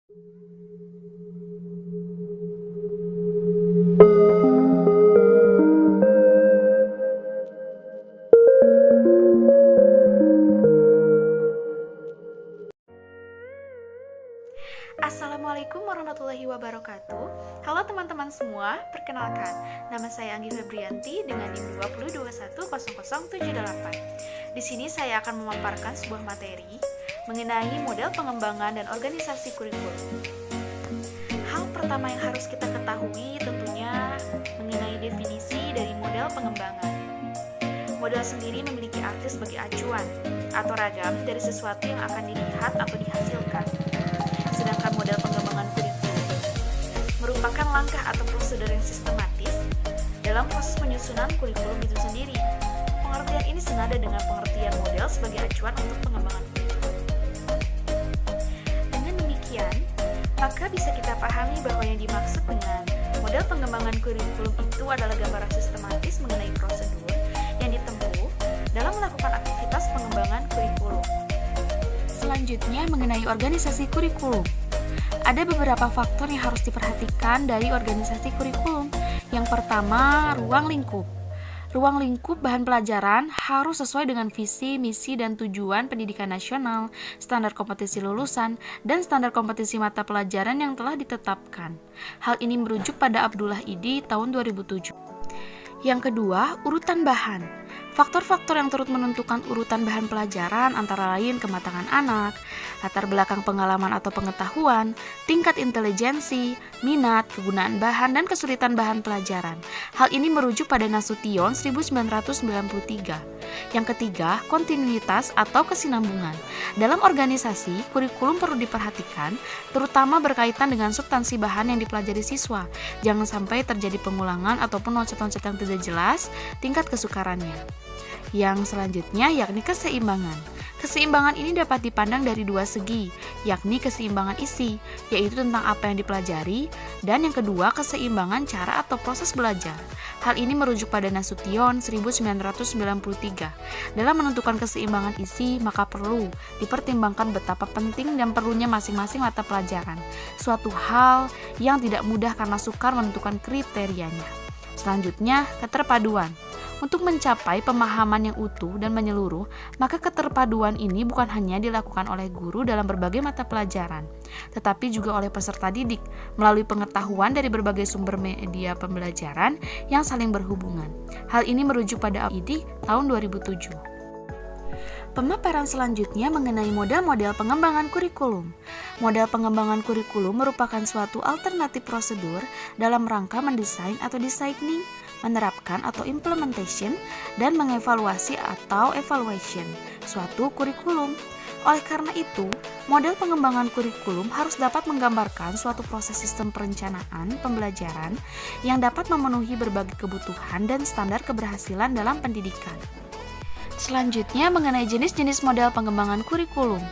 Assalamualaikum warahmatullahi wabarakatuh. Halo teman-teman semua, perkenalkan, nama saya Anggi Febrianti dengan NIM 20210078. Di sini saya akan memaparkan sebuah materi mengenai model pengembangan dan organisasi kurikulum. Hal pertama yang harus kita ketahui tentunya mengenai definisi dari model pengembangan. Model sendiri memiliki arti sebagai acuan atau ragam dari sesuatu yang akan dilihat atau dihasilkan. Sedangkan model pengembangan kurikulum merupakan langkah atau prosedur yang sistematis dalam proses penyusunan kurikulum itu sendiri. Pengertian ini senada dengan pengertian model sebagai acuan untuk pengembangan kurikulum. Dengan demikian, maka bisa kita pahami bahwa yang dimaksud dengan model pengembangan kurikulum itu adalah gambaran sistematis mengenai prosedur yang ditempuh dalam melakukan aktivitas pengembangan kurikulum. Selanjutnya mengenai organisasi kurikulum. Ada beberapa faktor yang harus diperhatikan dari organisasi kurikulum. Yang pertama, ruang lingkup. Ruang lingkup bahan pelajaran harus sesuai dengan visi, misi, dan tujuan pendidikan nasional, standar kompetisi lulusan, dan standar kompetisi mata pelajaran yang telah ditetapkan. Hal ini merujuk pada Abdullah Idi tahun 2007. Yang kedua, urutan bahan. Faktor-faktor yang turut menentukan urutan bahan pelajaran antara lain kematangan anak, latar belakang pengalaman atau pengetahuan, tingkat intelijensi, minat, kegunaan bahan, dan kesulitan bahan pelajaran. Hal ini merujuk pada Nasution 1993. Yang ketiga, kontinuitas atau kesinambungan. Dalam organisasi, kurikulum perlu diperhatikan, terutama berkaitan dengan substansi bahan yang dipelajari siswa. Jangan sampai terjadi pengulangan ataupun loncat-loncat yang tidak jelas tingkat kesukarannya. Yang selanjutnya yakni keseimbangan. Keseimbangan ini dapat dipandang dari dua segi, yakni keseimbangan isi, yaitu tentang apa yang dipelajari, dan yang kedua keseimbangan cara atau proses belajar. Hal ini merujuk pada Nasution 1993. Dalam menentukan keseimbangan isi, maka perlu dipertimbangkan betapa penting dan perlunya masing-masing mata pelajaran. Suatu hal yang tidak mudah karena sukar menentukan kriterianya. Selanjutnya, keterpaduan. Untuk mencapai pemahaman yang utuh dan menyeluruh, maka keterpaduan ini bukan hanya dilakukan oleh guru dalam berbagai mata pelajaran, tetapi juga oleh peserta didik melalui pengetahuan dari berbagai sumber media pembelajaran yang saling berhubungan. Hal ini merujuk pada ID tahun 2007. Pemaparan selanjutnya mengenai model-model pengembangan kurikulum. Model pengembangan kurikulum merupakan suatu alternatif prosedur dalam rangka mendesain atau designing, menerapkan atau implementation, dan mengevaluasi atau evaluation suatu kurikulum. Oleh karena itu, model pengembangan kurikulum harus dapat menggambarkan suatu proses sistem perencanaan pembelajaran yang dapat memenuhi berbagai kebutuhan dan standar keberhasilan dalam pendidikan. Selanjutnya mengenai jenis-jenis model pengembangan kurikulum.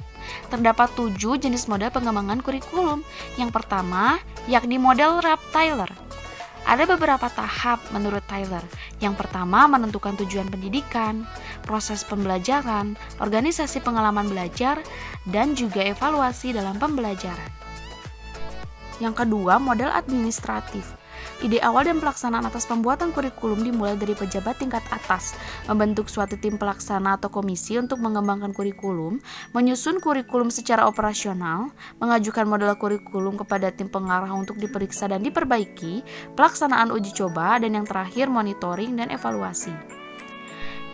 Terdapat 7 jenis model pengembangan kurikulum. Yang pertama, yakni model Rapp-Tyler. Ada beberapa tahap menurut Tyler. Yang pertama, menentukan tujuan pendidikan, proses pembelajaran, organisasi pengalaman belajar, dan juga evaluasi dalam pembelajaran. Yang kedua, model administratif. Ide awal dan pelaksanaan atas pembuatan kurikulum dimulai dari pejabat tingkat atas, membentuk suatu tim pelaksana atau komisi untuk mengembangkan kurikulum, menyusun kurikulum secara operasional, mengajukan model kurikulum kepada tim pengarah untuk diperiksa dan diperbaiki, pelaksanaan uji coba, dan yang terakhir monitoring dan evaluasi.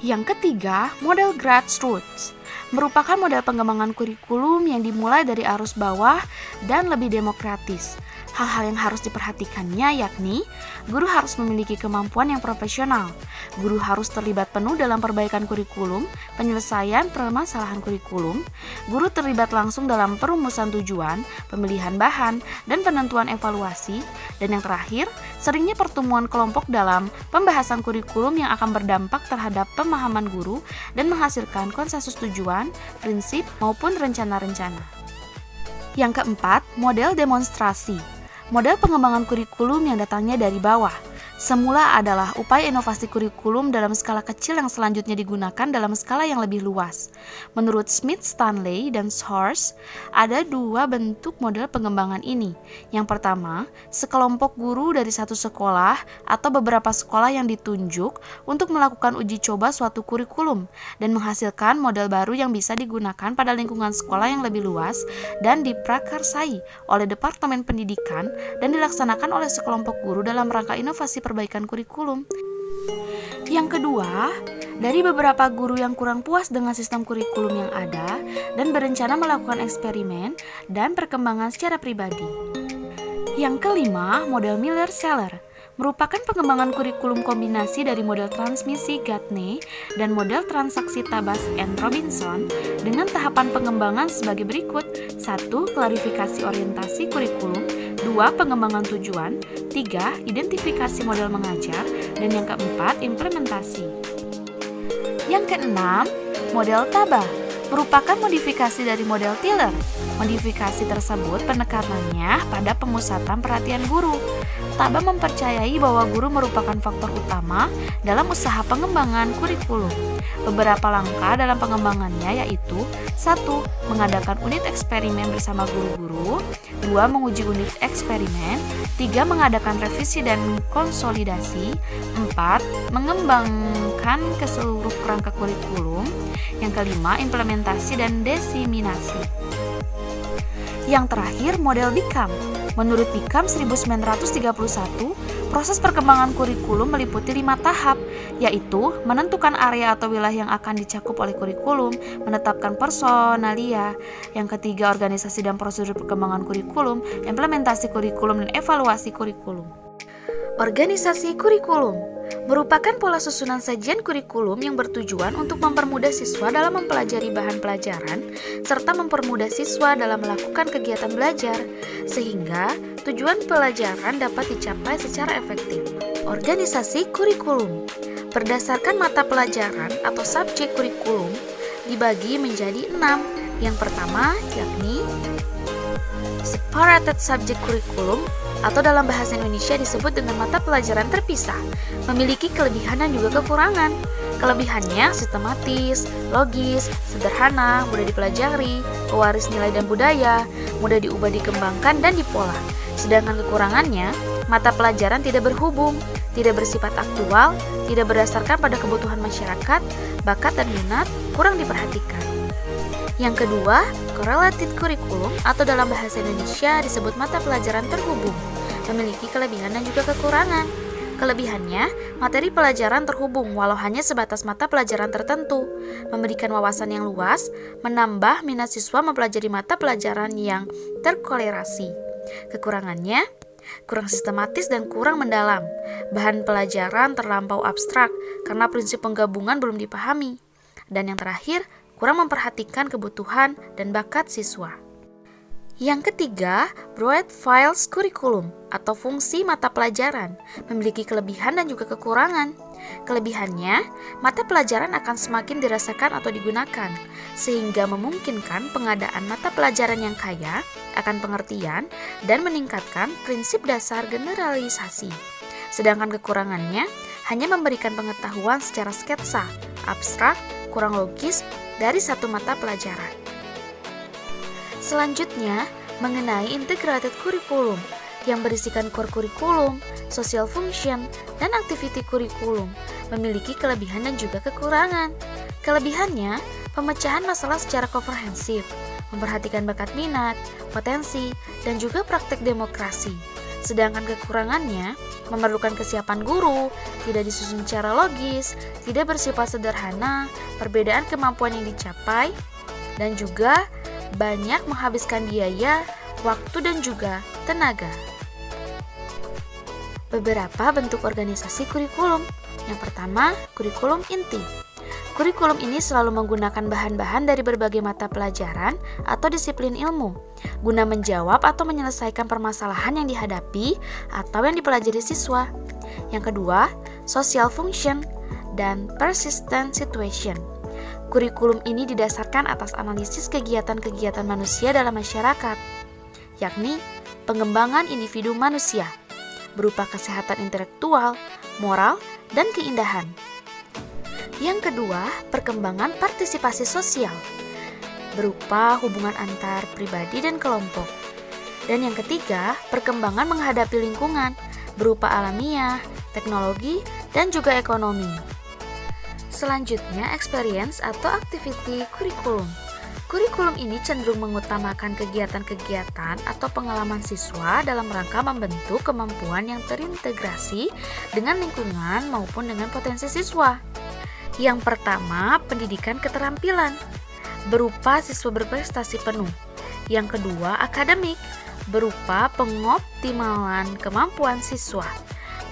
Yang ketiga, model grassroots merupakan model pengembangan kurikulum yang dimulai dari arus bawah dan lebih demokratis. Hal-hal yang harus diperhatikannya yakni guru harus memiliki kemampuan yang profesional, guru harus terlibat penuh dalam perbaikan kurikulum, penyelesaian permasalahan kurikulum, guru terlibat langsung dalam perumusan tujuan, pemilihan bahan, dan penentuan evaluasi, dan yang terakhir, seringnya pertemuan kelompok dalam pembahasan kurikulum yang akan berdampak terhadap pemahaman guru dan menghasilkan konsensus tujuan, prinsip, maupun rencana-rencana. Yang keempat, model demonstrasi. Model pengembangan kurikulum yang datangnya dari bawah. semula adalah upaya inovasi kurikulum dalam skala kecil yang selanjutnya digunakan dalam skala yang lebih luas. Menurut Smith, Stanley, dan Schwartz, ada dua bentuk model pengembangan ini. Yang pertama, sekelompok guru dari satu sekolah atau beberapa sekolah yang ditunjuk untuk melakukan uji coba suatu kurikulum dan menghasilkan model baru yang bisa digunakan pada lingkungan sekolah yang lebih luas dan diprakarsai oleh Departemen Pendidikan dan dilaksanakan oleh sekelompok guru dalam rangka inovasi perbaikan kurikulum. Yang kedua, dari beberapa guru yang kurang puas dengan sistem kurikulum yang ada dan berencana melakukan eksperimen dan perkembangan secara pribadi. Yang kelima, model Miller-Celler merupakan pengembangan kurikulum kombinasi dari model transmisi Gagne dan model transaksi Tabas and Robinson dengan tahapan pengembangan sebagai berikut. 1. Klarifikasi orientasi kurikulum. 2. Pengembangan tujuan. 3. Identifikasi model mengajar. Dan yang keempat, implementasi. Yang keenam, model Taba merupakan modifikasi dari model Tiller. Modifikasi tersebut penekanannya pada pemusatan perhatian guru. Taba mempercayai bahwa guru merupakan faktor utama dalam usaha pengembangan kurikulum. Beberapa langkah dalam pengembangannya yaitu 1. Mengadakan unit eksperimen bersama guru-guru. 2. Menguji unit eksperimen. 3. Mengadakan revisi dan konsolidasi. 4. Mengembangkan ke seluruh kerangka kurikulum. Yang kelima, implementasi dan diseminasi. Yang terakhir, model BICAM. Menurut BICAM 1931, proses perkembangan kurikulum meliputi 5 tahap, yaitu menentukan area atau wilayah yang akan dicakup oleh kurikulum, menetapkan personalia, yang ketiga organisasi dan prosedur perkembangan kurikulum, implementasi kurikulum, dan evaluasi kurikulum. Organisasi kurikulum merupakan pola susunan sajian kurikulum yang bertujuan untuk mempermudah siswa dalam mempelajari bahan pelajaran serta mempermudah siswa dalam melakukan kegiatan belajar sehingga tujuan pelajaran dapat dicapai secara efektif. Organisasi kurikulum berdasarkan mata pelajaran atau subjek kurikulum dibagi menjadi 6. Yang pertama yakni separated subject curriculum atau dalam bahasa Indonesia disebut dengan mata pelajaran terpisah, memiliki kelebihan dan juga kekurangan. Kelebihannya sistematis, logis, sederhana, mudah dipelajari, pewaris nilai dan budaya, mudah diubah, dikembangkan, dan dipola. Sedangkan kekurangannya, mata pelajaran tidak berhubung, tidak bersifat aktual, tidak berdasarkan pada kebutuhan masyarakat, bakat dan minat, kurang diperhatikan. Yang kedua, correlated curriculum atau dalam bahasa Indonesia disebut mata pelajaran terhubung, memiliki kelebihan dan juga kekurangan. Kelebihannya, materi pelajaran terhubung walau hanya sebatas mata pelajaran tertentu, memberikan wawasan yang luas, menambah minat siswa mempelajari mata pelajaran yang terkolerasi. Kekurangannya, kurang sistematis dan kurang mendalam. Bahan pelajaran terlampau abstrak karena prinsip penggabungan belum dipahami. Dan yang terakhir, kurang memperhatikan kebutuhan dan bakat siswa. Yang ketiga, broad files curriculum atau fungsi mata pelajaran memiliki kelebihan dan juga kekurangan. Kelebihannya, mata pelajaran akan semakin dirasakan atau digunakan, sehingga memungkinkan pengadaan mata pelajaran yang kaya akan pengertian dan meningkatkan prinsip dasar generalisasi. Sedangkan kekurangannya hanya memberikan pengetahuan secara sketsa, abstrak, kurang logis dari satu mata pelajaran. Selanjutnya, mengenai integrated curriculum yang berisikan core curriculum, social function, dan activity curriculum memiliki kelebihan dan juga kekurangan. Kelebihannya, pemecahan masalah secara komprehensif, memperhatikan bakat minat, potensi, dan juga praktek demokrasi. Sedangkan kekurangannya, memerlukan kesiapan guru, tidak disusun secara logis, tidak bersifat sederhana, perbedaan kemampuan yang dicapai, dan juga banyak menghabiskan biaya, waktu, dan juga tenaga. Beberapa bentuk organisasi kurikulum. Yang pertama, kurikulum inti. Kurikulum ini selalu menggunakan bahan-bahan dari berbagai mata pelajaran atau disiplin ilmu, guna menjawab atau menyelesaikan permasalahan yang dihadapi atau yang dipelajari siswa. Yang kedua, social function dan persistent situation. Kurikulum ini didasarkan atas analisis kegiatan-kegiatan manusia dalam masyarakat, yakni pengembangan individu manusia, berupa kesehatan intelektual, moral, dan keindahan. Yang kedua, perkembangan partisipasi sosial berupa hubungan antar pribadi dan kelompok. Dan yang ketiga, perkembangan menghadapi lingkungan berupa alamiah, teknologi, dan juga ekonomi. Selanjutnya, experience atau activity kurikulum. Kurikulum ini cenderung mengutamakan kegiatan-kegiatan atau pengalaman siswa dalam rangka membentuk kemampuan yang terintegrasi dengan lingkungan maupun dengan potensi siswa. Yang pertama, pendidikan keterampilan berupa siswa berprestasi penuh. Yang kedua, akademik berupa pengoptimalan kemampuan siswa.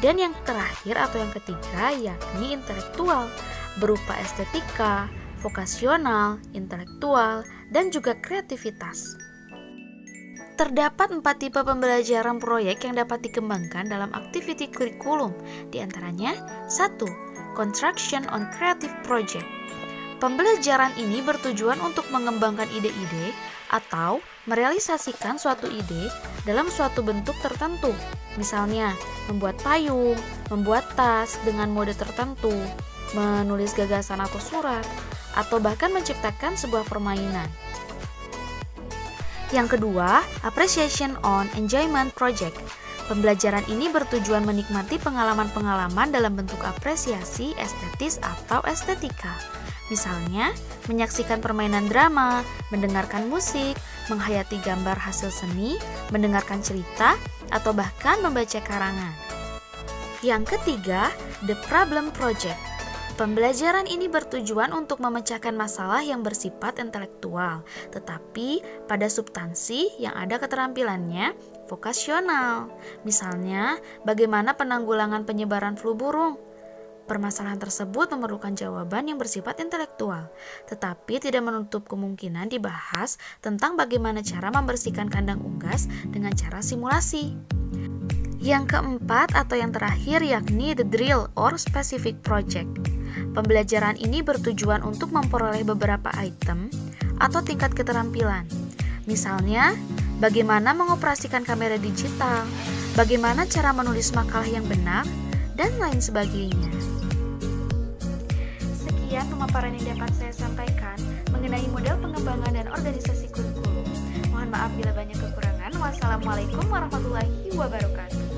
Dan yang terakhir atau yang ketiga yakni intelektual berupa estetika, vokasional, intelektual, dan juga kreativitas. Terdapat 4 tipe pembelajaran proyek yang dapat dikembangkan dalam activity kurikulum. Di antaranya, 1. Construction on Creative Project. Pembelajaran ini bertujuan untuk mengembangkan ide-ide atau merealisasikan suatu ide dalam suatu bentuk tertentu. Misalnya, membuat payung, membuat tas dengan mode tertentu, menulis gagasan atau surat, atau bahkan menciptakan sebuah permainan. Yang kedua, Appreciation on Enjoyment Project. Pembelajaran ini bertujuan menikmati pengalaman-pengalaman dalam bentuk apresiasi estetis atau estetika. Misalnya, menyaksikan permainan drama, mendengarkan musik, menghayati gambar hasil seni, mendengarkan cerita, atau bahkan membaca karangan. Yang ketiga, The Problem Project. Pembelajaran ini bertujuan untuk memecahkan masalah yang bersifat intelektual, tetapi pada substansi yang ada keterampilannya vokasional. Misalnya, bagaimana penanggulangan penyebaran flu burung. Permasalahan tersebut memerlukan jawaban yang bersifat intelektual, tetapi tidak menutup kemungkinan dibahas tentang bagaimana cara membersihkan kandang unggas dengan cara simulasi. Yang keempat atau yang terakhir yakni the drill or specific project. Pembelajaran ini bertujuan untuk memperoleh beberapa item atau tingkat keterampilan. Misalnya, bagaimana mengoperasikan kamera digital, bagaimana cara menulis makalah yang benar, dan lain sebagainya. Sekian pemaparan yang dapat saya sampaikan mengenai model pengembangan dan organisasi kurikulum. Mohon maaf bila banyak kekurangan. Wassalamualaikum warahmatullahi wabarakatuh.